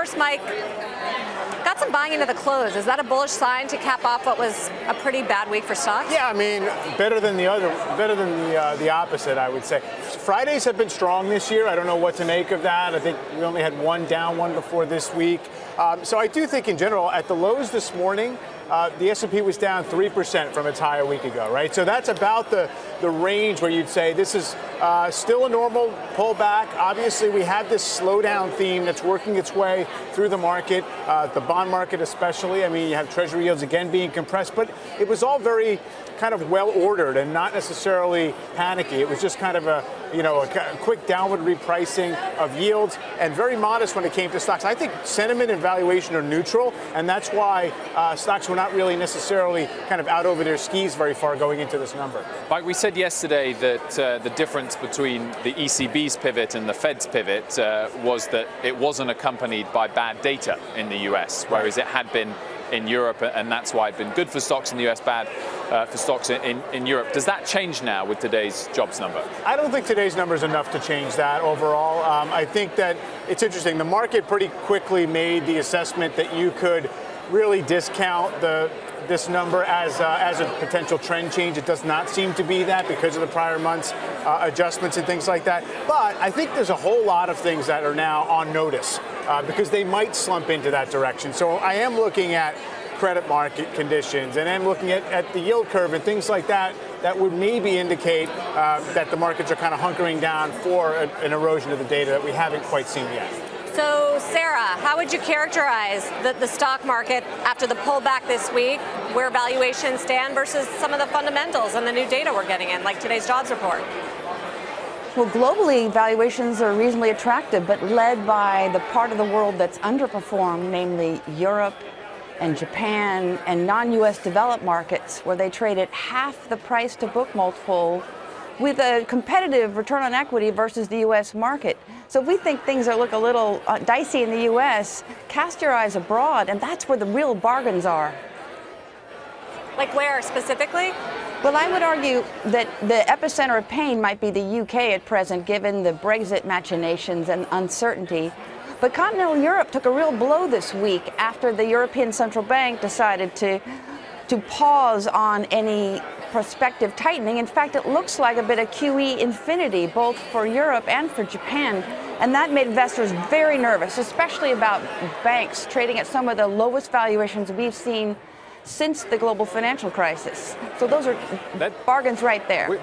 First, Mike, got some buying into the close. Is that a bullish sign to cap off what was a pretty bad week for stocks? Yeah, I mean, better than the opposite, I would say. Fridays have been strong this year. I don't know what to make of that. I think we only had one down one before this week. So I do think in general, at the lows this morning, the S&P was down 3% from its high a week ago, right? So that's about the range where you'd say this is still a normal pullback. Obviously, we have this slowdown theme that's working its way through the market, the bond market especially. I mean, you have Treasury yields again being compressed, but it was all very kind of well ordered and not necessarily panicky. It was just kind of a quick downward repricing of yields and very modest when it came to stocks. I think sentiment and valuation are neutral, and that's why stocks were not really necessarily kind of out over their skis very far going into this number. Mike, we said yesterday that the difference between the ECB's pivot and the Fed's pivot was that it wasn't accompanied by bad data in the US, whereas it had been in Europe, and that's why it's been good for stocks in the US, bad for stocks in Europe. Does that change now with today's jobs number? I don't think today's number is enough to change that overall. I think that it's interesting. The market pretty quickly made the assessment that you could really discount this number as a potential trend change. It does not seem to be that because of the prior months adjustments and things like that. But I think there's a whole lot of things that are now on notice because they might slump into that direction. So I am looking at credit market conditions and I'm looking at the yield curve and things like that that would maybe indicate that the markets are kind of hunkering down for an erosion of the data that we haven't quite seen yet. So, Sarah, how would you characterize the stock market after the pullback this week, where valuations stand versus some of the fundamentals and the new data we're getting in, like today's jobs report? Well, globally, valuations are reasonably attractive, but led by the part of the world that's underperformed, namely Europe and Japan and non-U.S. developed markets, where they trade at half the price-to-book multiple with a competitive return on equity versus the U.S. market. So if we think things look a little dicey in the U.S., cast your eyes abroad, and that's where the real bargains are. Like where specifically? Well, I would argue that the epicenter of pain might be the UK at present, given the Brexit machinations and uncertainty. But continental Europe took a real blow this week after the European Central Bank decided to pause on any prospective tightening. In fact, it looks like a bit of QE infinity, both for Europe and for Japan. And that made investors very nervous, especially about banks trading at some of the lowest valuations we've seen since the global financial crisis. So those are bargains right there.